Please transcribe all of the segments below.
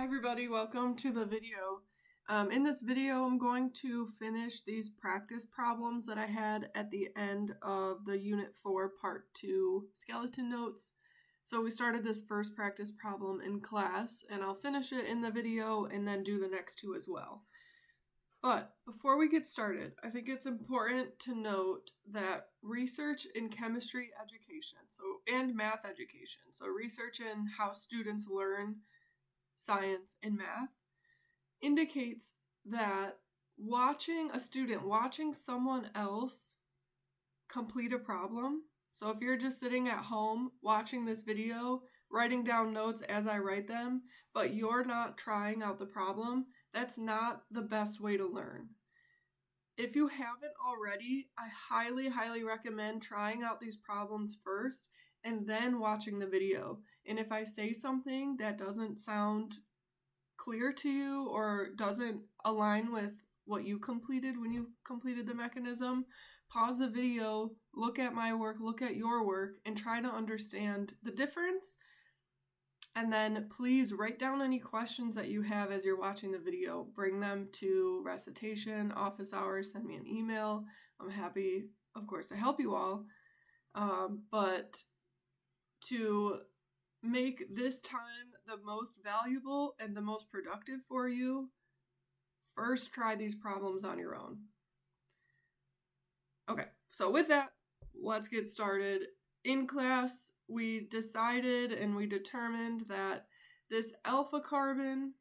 everybody, welcome to the video. In this video, I'm going to finish these practice problems that I had at the end of the Unit 4 Part 2 skeleton notes. So we started this first practice problem in class, and I'll finish it in the video and then do the next two as well. But before we get started, I think it's important to note that research in chemistry education, and math education, so research in how students learn science and math, indicates that watching someone else complete a problem, so if you're just sitting at home watching this video, writing down notes as I write them, but you're not trying out the problem, that's not the best way to learn. If you haven't already, I highly recommend trying out these problems first and then watching the video. And if I say something that doesn't sound clear to you or doesn't align with what you completed when you completed the mechanism, pause the video, look at my work, look at your work, and try to understand the difference. And then please write down any questions that you have as you're watching the video. Bring them to recitation, office hours, send me an email. I'm happy, of course, to help you all. But to make this time the most valuable and the most productive for you, first try these problems on your own. Okay, so with that, let's get started. In class, we decided and we determined that this alpha carbon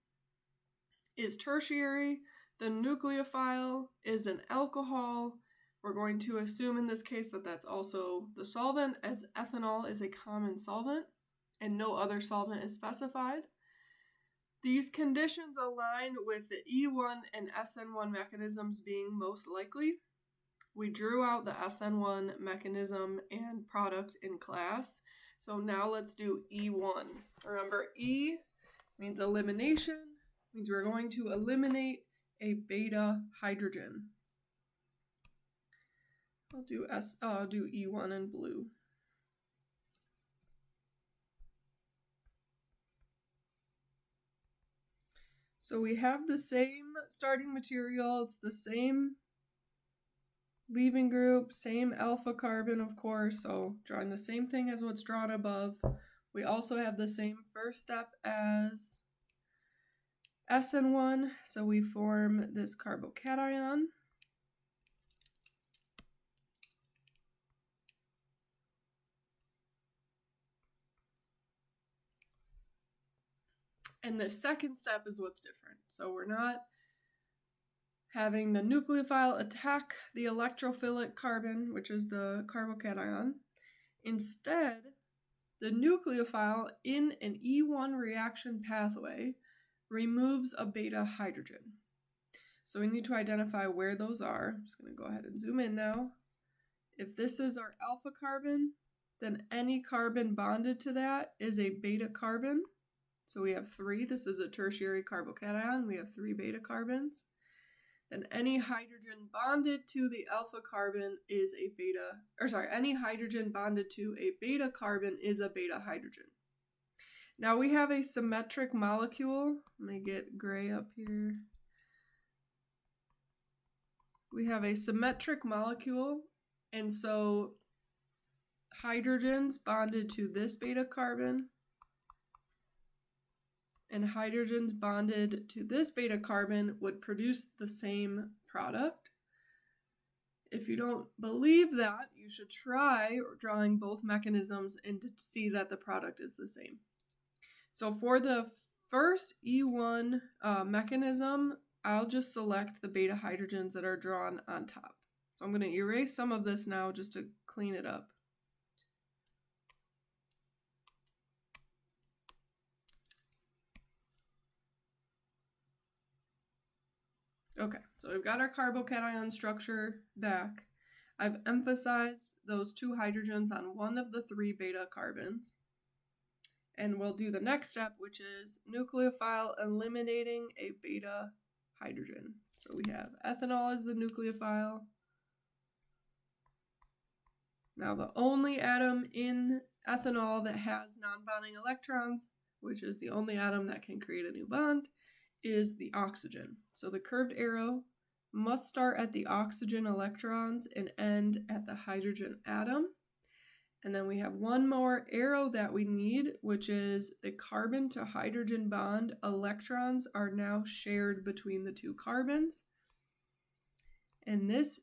is tertiary, the nucleophile is an alcohol. We're going to assume in this case that that's also the solvent, as ethanol is a common solvent and no other solvent is specified. These conditions align with the E1 and SN1 mechanisms being most likely. We drew out the SN1 mechanism and product in class. So now let's do E1. Remember, E means elimination, means we're going to eliminate a beta hydrogen. I'll do E1 in blue. So we have the same starting material, it's the same leaving group, same alpha carbon, of course, so drawing the same thing as what's drawn above. We also have the same first step as SN1, so we form this carbocation. And the second step is what's different. So we're not having the nucleophile attack the electrophilic carbon, which is the carbocation. Instead, the nucleophile in an E1 reaction pathway removes a beta hydrogen. So we need to identify where those are. I'm just going to go ahead and zoom in now. If this is our alpha carbon, then any carbon bonded to that is a beta carbon. So we have 3. This is a tertiary carbocation. We have 3 beta carbons. Then any hydrogen bonded to the alpha carbon is a any hydrogen bonded to a beta carbon is a beta hydrogen. Now we have a symmetric molecule. Let me get gray up here. We have a symmetric molecule, and so hydrogens bonded to this beta carbon and hydrogens bonded to this beta carbon would produce the same product. If you don't believe that, you should try drawing both mechanisms and to see that the product is the same. So for the first E1 mechanism, I'll just select the beta hydrogens that are drawn on top. So I'm going to erase some of this now just to clean it up. Okay, so we've got our carbocation structure back. I've emphasized those 2 hydrogens on one of the 3 beta carbons. And we'll do the next step, which is nucleophile eliminating a beta hydrogen. So we have ethanol as the nucleophile. Now the only atom in ethanol that has non-bonding electrons which is the only atom that can create a new bond, is the oxygen. So the curved arrow must start at the oxygen electrons and end at the hydrogen atom. And then we have one more arrow that we need, which is the carbon to hydrogen bond. Electrons are now shared between the two carbons. And these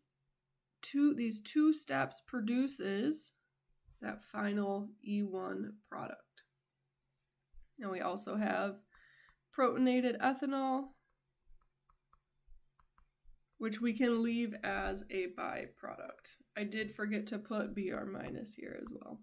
two steps produces that final E1 product. And we also have protonated ethanol, which we can leave as a byproduct. I did forget to put Br minus here as well.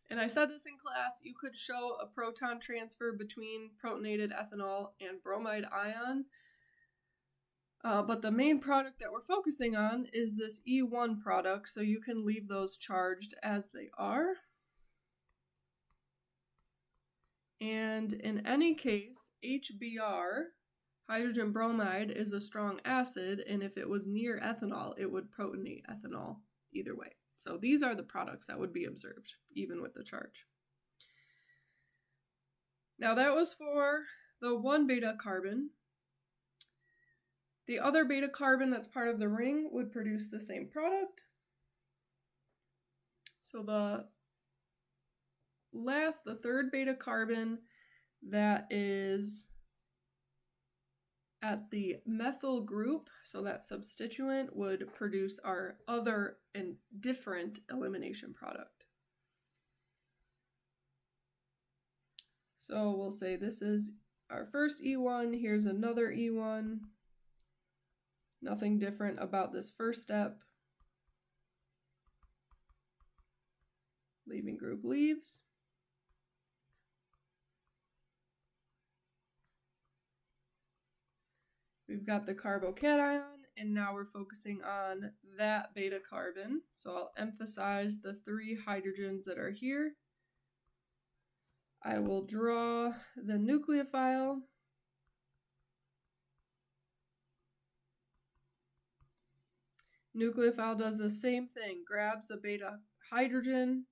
And I said this in class, you could show a proton transfer between protonated ethanol and bromide ion. But the main product that we're focusing on is this E1 product, so you can leave those charged as they are. And in any case, HBr, hydrogen bromide, is a strong acid, and if it was near ethanol, it would protonate ethanol either way. So these are the products that would be observed, even with the charge. Now that was for the one beta carbon. The other beta carbon that's part of the ring would produce the same product. So the third beta carbon that is at the methyl group, so that substituent, would produce our other and different elimination product. So we'll say this is our first E1, here's another E1. Nothing different about this first step. Leaving group leaves. We've got the carbocation, and now we're focusing on that beta carbon. So I'll emphasize the 3 hydrogens that are here. I will draw the nucleophile. Nucleophile does the same thing, grabs a beta hydrogen,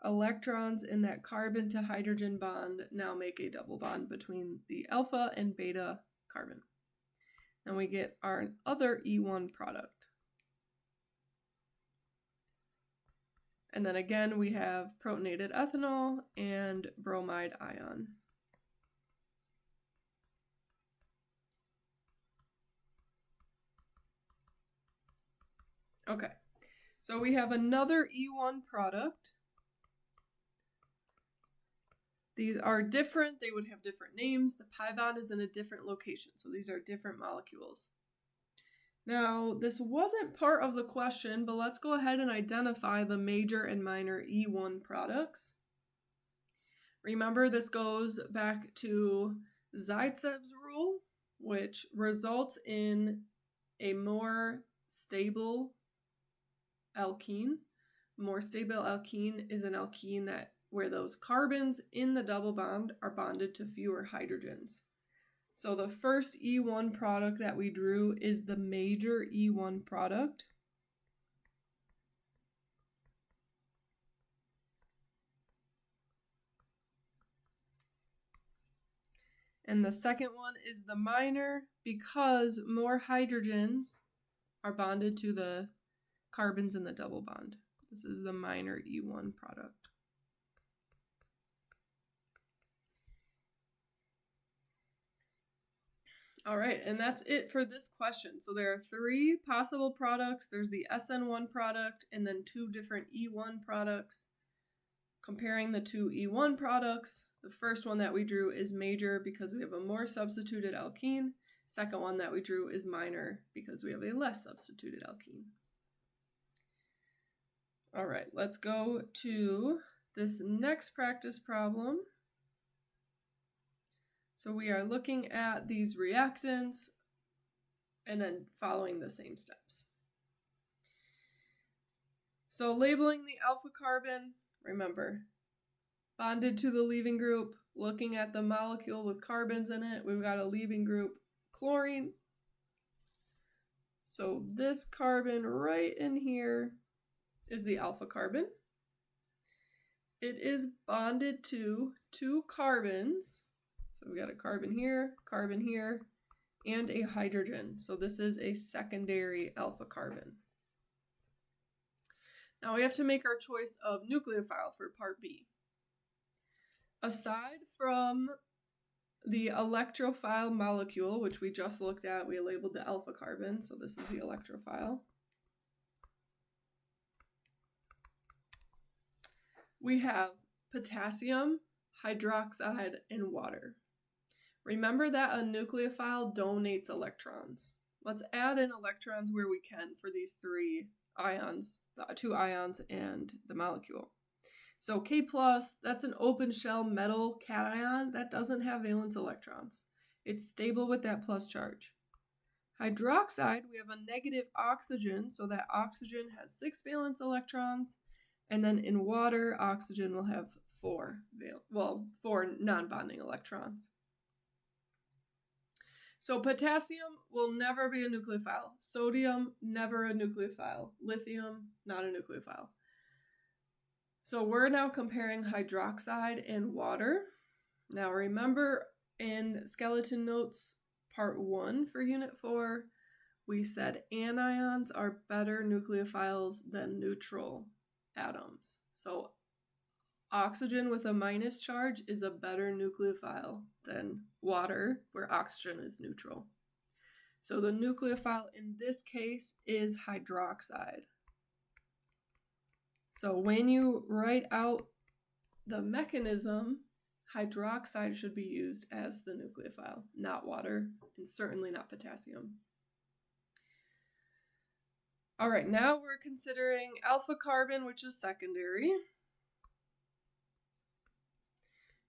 electrons in that carbon to hydrogen bond now make a double bond between the alpha and beta carbon. And we get our other E1 product. And then again, we have protonated ethanol and bromide ion. Okay, so we have another E1 product. These are different, they would have different names. The pi bond is in a different location, so these are different molecules. Now, this wasn't part of the question, but let's go ahead and identify the major and minor E1 products. Remember, this goes back to Zaitsev's rule, which results in a more stable alkene. More stable alkene is an alkene where those carbons in the double bond are bonded to fewer hydrogens. So the first E1 product that we drew is the major E1 product. And the second one is the minor because more hydrogens are bonded to the carbons in the double bond. This is the minor E1 product. All right, and that's it for this question. So there are 3 possible products. There's the SN1 product and then 2 different E1 products. Comparing the 2 E1 products, the first one that we drew is major because we have a more substituted alkene. Second one that we drew is minor because we have a less substituted alkene. All right, let's go to this next practice problem. So we are looking at these reactants and then following the same steps. So labeling the alpha carbon, remember, bonded to the leaving group, looking at the molecule with carbons in it, we've got a leaving group, chlorine. So this carbon right in here is the alpha carbon. It is bonded to 2 carbons. So we got a carbon here, and a hydrogen. So this is a secondary alpha carbon. Now we have to make our choice of nucleophile for part B. Aside from the electrophile molecule, which we just looked at, we labeled the alpha carbon, so this is the electrophile. We have potassium, hydroxide, and water. Remember that a nucleophile donates electrons. Let's add in electrons where we can for these 3 ions, the 2 ions and the molecule. So K+, that's an open shell metal cation that doesn't have valence electrons. It's stable with that plus charge. Hydroxide, we have a negative oxygen, so that oxygen has 6 valence electrons. And then in water, oxygen will have 4 non-bonding electrons. So potassium will never be a nucleophile. Sodium, never a nucleophile. Lithium, not a nucleophile. So we're now comparing hydroxide and water. Now remember in skeleton notes part 1 for unit 4, we said anions are better nucleophiles than neutral atoms. So oxygen with a minus charge is a better nucleophile than water, where oxygen is neutral. So the nucleophile in this case is hydroxide. So when you write out the mechanism, hydroxide should be used as the nucleophile, not water, and certainly not potassium. All right, now we're considering alpha carbon, which is secondary.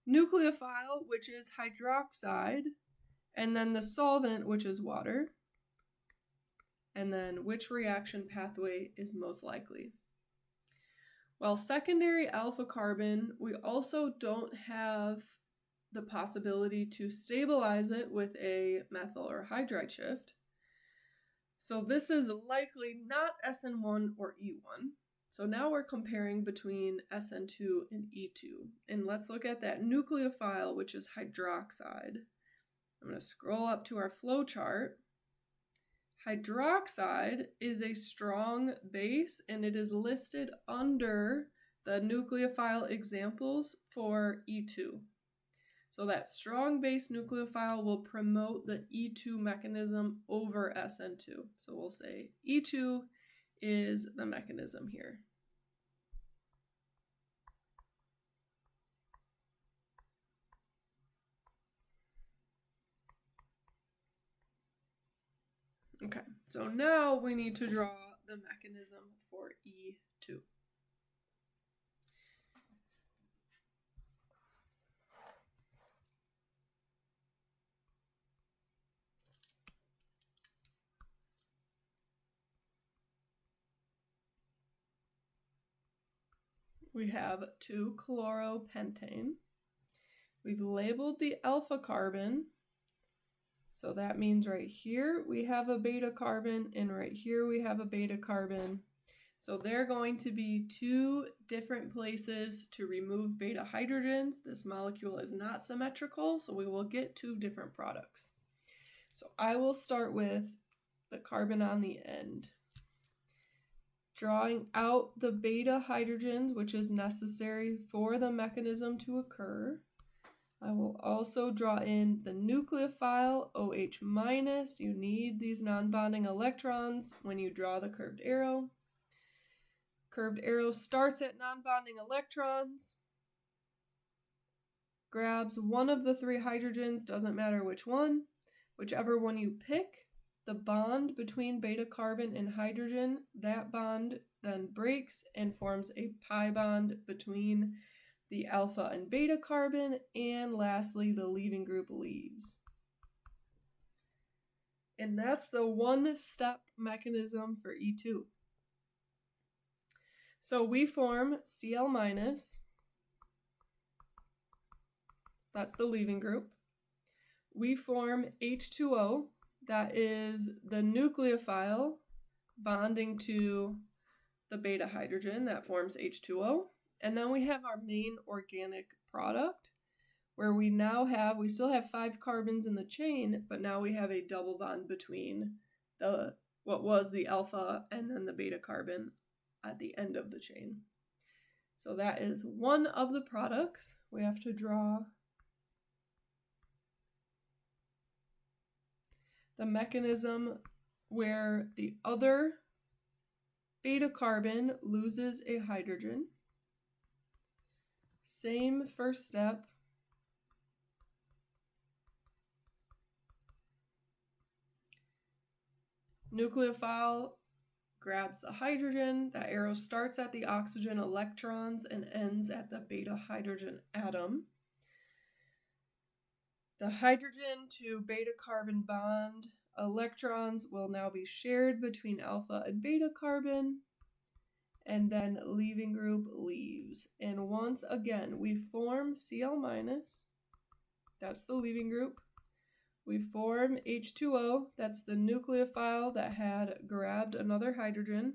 Nucleophile, which is hydroxide, and then the solvent, which is water, and then which reaction pathway is most likely. Well, secondary alpha carbon, we also don't have the possibility to stabilize it with a methyl or hydride shift. So this is likely not SN1 or E1. So now we're comparing between SN2 and E2. And let's look at that nucleophile, which is hydroxide. I'm going to scroll up to our flow chart. Hydroxide is a strong base, and it is listed under the nucleophile examples for E2. So that strong base nucleophile will promote the E2 mechanism over SN2. So we'll say E2 is the mechanism here. Okay, so now we need to draw the mechanism for E2. We have 2-chloropentane. We've labeled the alpha carbon. So that means right here we have a beta carbon, and right here we have a beta carbon. So they're going to be 2 different places to remove beta hydrogens. This molecule is not symmetrical, so we will get 2 different products. So I will start with the carbon on the end. Drawing out the beta hydrogens, which is necessary for the mechanism to occur. I will also draw in the nucleophile, OH-. You need these non-bonding electrons when you draw the curved arrow. Curved arrow starts at non-bonding electrons, grabs one of the 3 hydrogens, doesn't matter which one. Whichever one you pick, the bond between beta carbon and hydrogen, that bond then breaks and forms a pi bond between the alpha and beta carbon, and lastly, the leaving group leaves. And that's the 1-step mechanism for E2. So we form Cl-, that's the leaving group. We form H2O, that is the nucleophile bonding to the beta hydrogen that forms H2O. And then we have our main organic product, where we still have 5 carbons in the chain, but now we have a double bond between what was the alpha and then the beta carbon at the end of the chain. So that is one of the products. We have to draw the mechanism where the other beta carbon loses a hydrogen. Same first step. Nucleophile grabs the hydrogen. That arrow starts at the oxygen electrons and ends at the beta hydrogen atom. The hydrogen to beta carbon bond electrons will now be shared between alpha and beta carbon, and then leaving group leaves. And once again, we form Cl-, that's the leaving group. We form H2O, that's the nucleophile that had grabbed another hydrogen.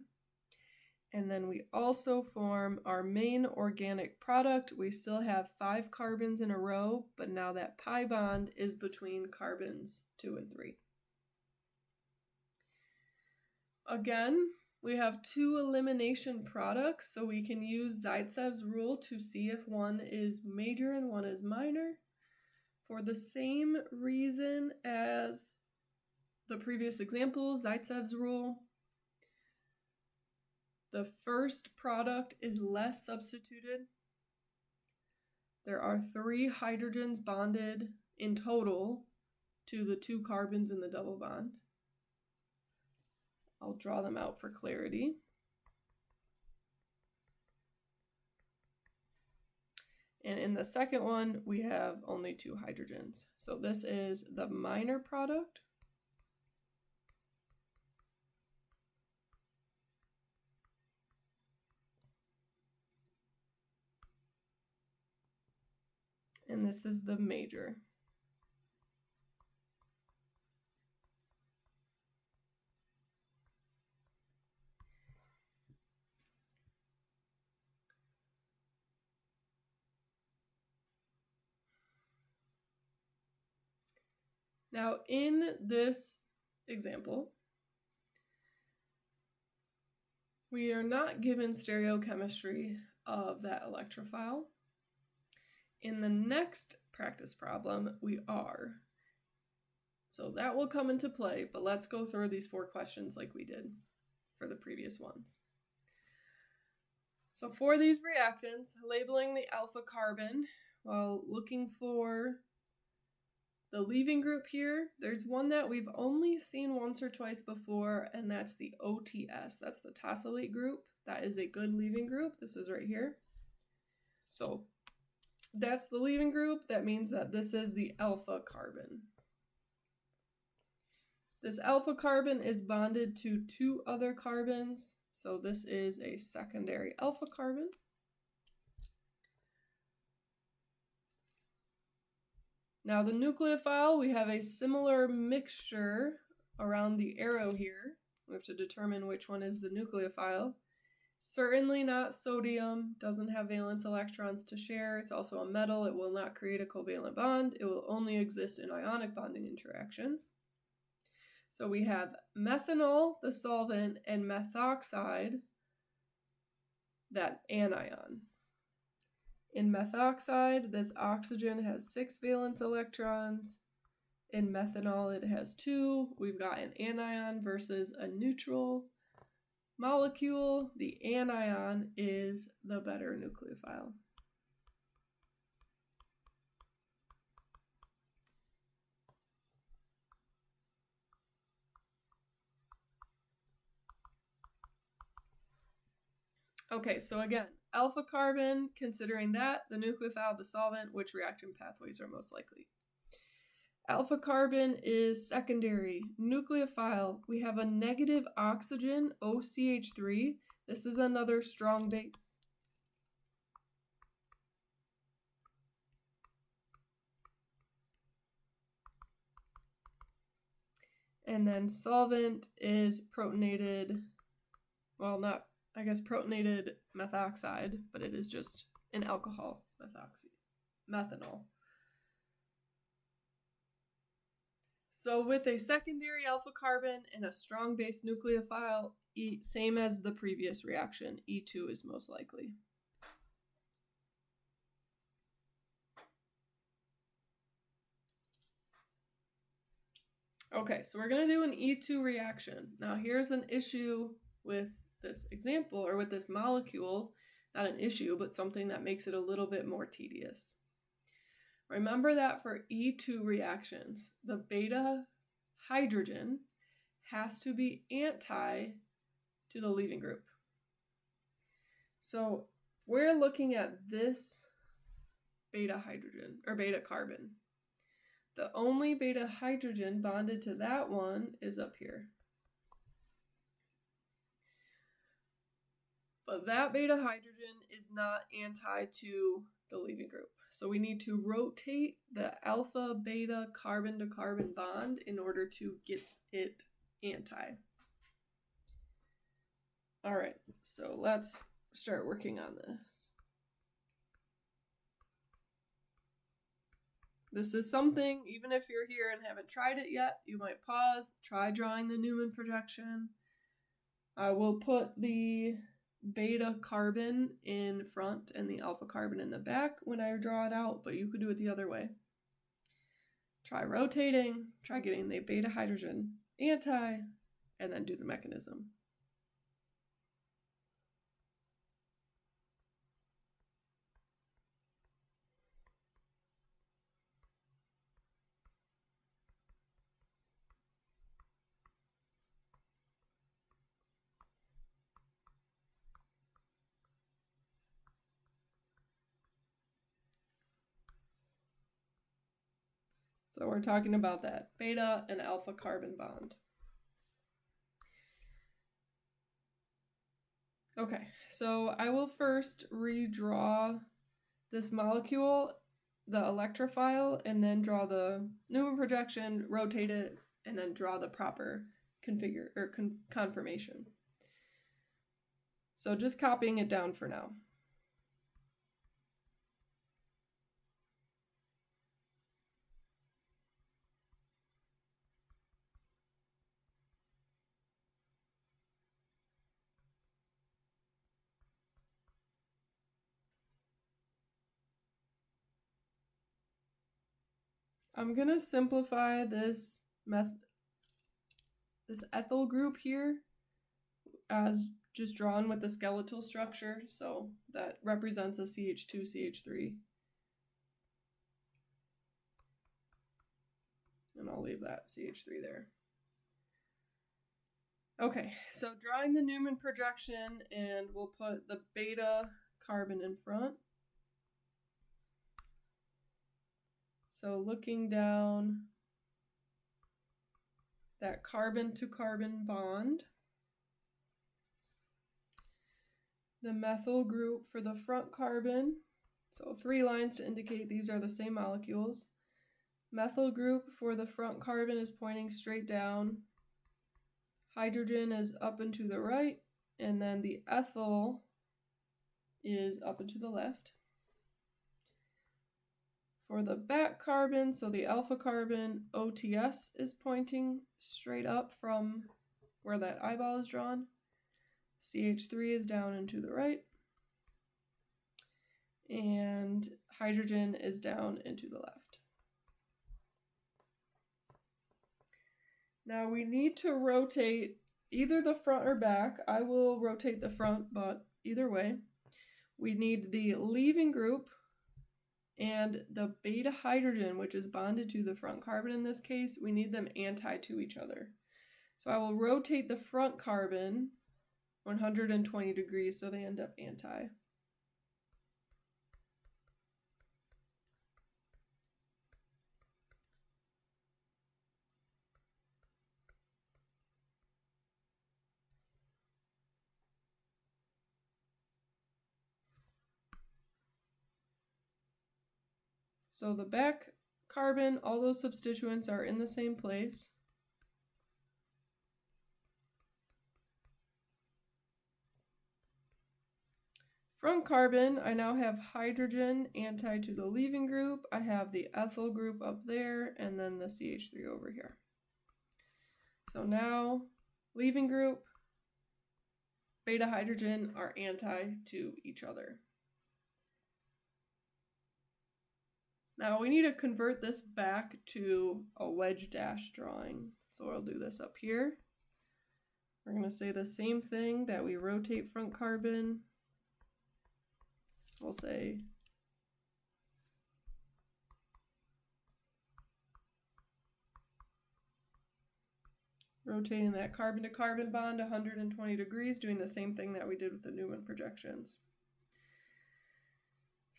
And then we also form our main organic product. We still have 5 carbons in a row, but now that pi bond is between carbons 2 and 3. Again, we have 2 elimination products, so we can use Zaitsev's rule to see if one is major and one is minor. For the same reason as the previous example, Zaitsev's rule, the first product is less substituted. There are 3 hydrogens bonded in total to the 2 carbons in the double bond. I'll draw them out for clarity. And in the second one, we have only 2 hydrogens. So this is the minor product. And this is the major. Now, in this example, we are not given stereochemistry of that electrophile. In the next practice problem, we are. So that will come into play, but let's go through these 4 questions like we did for the previous ones. So for these reactants, labeling the alpha carbon, while looking for the leaving group here, there's one that we've only seen once or twice before, and that's the OTS. That's the tosylate group. That is a good leaving group. This is right here. So that's the leaving group. That means that this is the alpha carbon. This alpha carbon is bonded to 2 other carbons. So this is a secondary alpha carbon. Now the nucleophile, we have a similar mixture around the arrow here. We have to determine which one is the nucleophile. Certainly not sodium, doesn't have valence electrons to share. It's also a metal. It will not create a covalent bond. It will only exist in ionic bonding interactions. So we have methanol, the solvent, and methoxide, that anion. In methoxide, this oxygen has 6 valence electrons. In methanol, it has 2. We've got an anion versus a neutral molecule. The anion is the better nucleophile. Okay, so again, alpha carbon, considering that, the nucleophile, the solvent, which reaction pathways are most likely? Alpha carbon is secondary. Nucleophile, we have a negative oxygen, OCH3. This is another strong base. And then solvent is protonated, well, not, I guess, protonated methoxide, but it is just an alcohol, methanol. So with a secondary alpha carbon and a strong base nucleophile, same as the previous reaction, E2 is most likely. Okay, so we're going to do an E2 reaction. Now here's an issue with this example, or with this molecule. Not an issue, but something that makes it a little bit more tedious. Remember that for E2 reactions, the beta hydrogen has to be anti to the leaving group. So we're looking at this beta hydrogen, or beta carbon. The only beta hydrogen bonded to that one is up here. But that beta hydrogen is not anti to the leaving group. So we need to rotate the alpha beta carbon to carbon bond in order to get it anti. All right, so let's start working on this. This is something, even if you're here and haven't tried it yet, you might pause, try drawing the Newman projection. I will put the beta carbon in front and the alpha carbon in the back when I draw it out, but you could do it the other way. Try rotating, try getting the beta hydrogen anti, and then do the mechanism. So we're talking about that beta and alpha carbon bond. Okay, so I will first redraw this molecule, the electrophile, and then draw the Newman projection, rotate it, and then draw the proper conformation. So just copying it down for now. I'm going to simplify this ethyl group here as just drawn with the skeletal structure, so that represents a CH2, CH3. And I'll leave that CH3 there. Okay, so drawing the Newman projection, and we'll put the beta carbon in front. So looking down that carbon to carbon bond, the methyl group for the front carbon, so 3 lines to indicate these are the same molecules. Methyl group for the front carbon is pointing straight down. Hydrogen is up and to the right, and then the ethyl is up and to the left. For the back carbon, so the alpha carbon, OTS is pointing straight up from where that eyeball is drawn. CH3 is down and to the right. And hydrogen is down and to the left. Now we need to rotate either the front or back. I will rotate the front, but either way. We need the leaving group and the beta hydrogen, which is bonded to the front carbon in this case. We need them anti to each other. So I will rotate the front carbon 120 degrees so they end up anti. So the back carbon, all those substituents are in the same place. Front carbon, I now have hydrogen anti to the leaving group. I have the ethyl group up there and then the CH3 over here. So now leaving group, beta hydrogen are anti to each other. Now we need to convert this back to a wedge dash drawing. So I'll do this up here. We're going to say the same thing that we rotate front carbon. We'll say rotating that carbon to carbon bond 120 degrees, doing the same thing that we did with the Newman projections.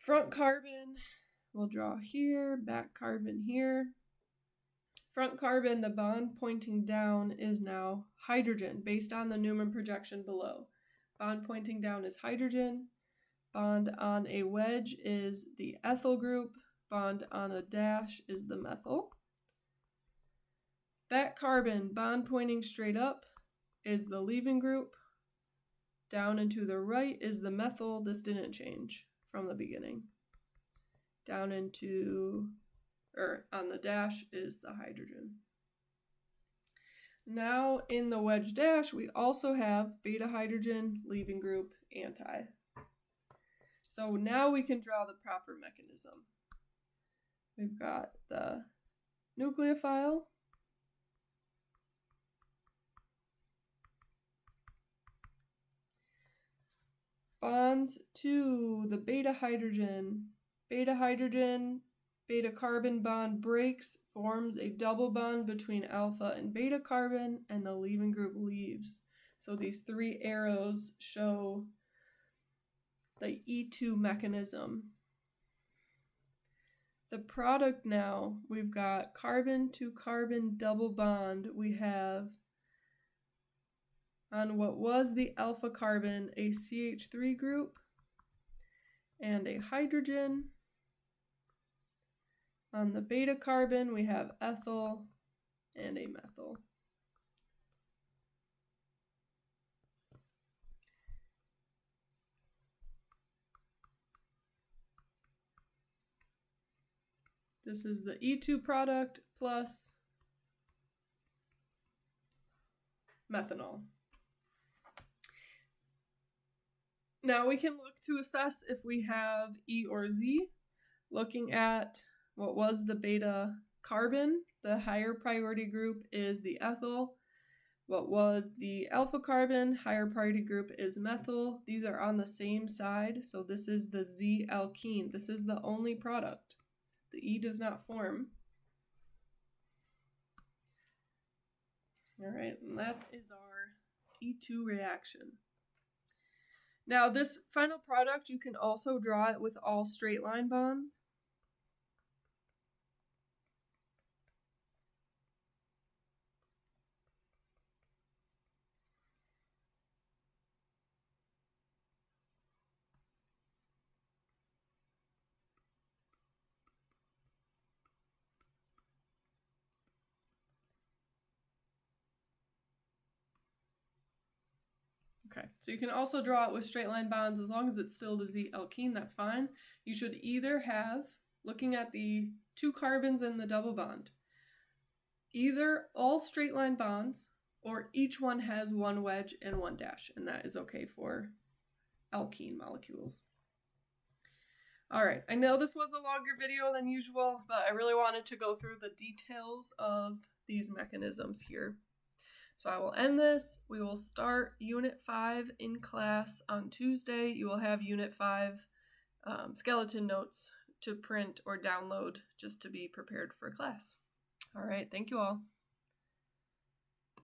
Front carbon, we'll draw here, back carbon here. Front carbon, the bond pointing down is now hydrogen based on the Newman projection below. Bond pointing down is hydrogen. Bond on a wedge is the ethyl group. Bond on a dash is the methyl. Back carbon, bond pointing straight up is the leaving group. Down and to the right is the methyl. This didn't change from the beginning. Down into, or on the dash is the hydrogen. Now in the wedge dash, we also have beta hydrogen, leaving group, anti. So now we can draw the proper mechanism. We've got the nucleophile. Bonds to the beta hydrogen, beta carbon bond breaks, forms a double bond between alpha and beta carbon, and the leaving group leaves. So these three arrows show the E2 mechanism. The product now, we've got carbon to carbon double bond. We have on what was the alpha carbon a CH3 group and a hydrogen. On the beta carbon, we have ethyl and a methyl. This is the E2 product plus methanol. Now we can look to assess if we have E or Z. Looking at what was the beta carbon, the higher priority group is the ethyl. What was the alpha carbon, higher priority group is methyl. These are on the same side, so this is the Z alkene. This is the only product. The E does not form. All right, and that is our E2 reaction. Now this final product, you can also draw it with all straight line bonds. Okay, so you can also draw it with straight line bonds as long as it's still the Z alkene, that's fine. You should either have, looking at the two carbons in the double bond, either all straight line bonds or each one has one wedge and one dash, and that is okay for alkene molecules. All right, I know this was a longer video than usual, but I really wanted to go through the details of these mechanisms here. So I will end this. We will start Unit 5 in class on Tuesday. You will have Unit 5 skeleton notes to print or download just to be prepared for class. All right, thank you all.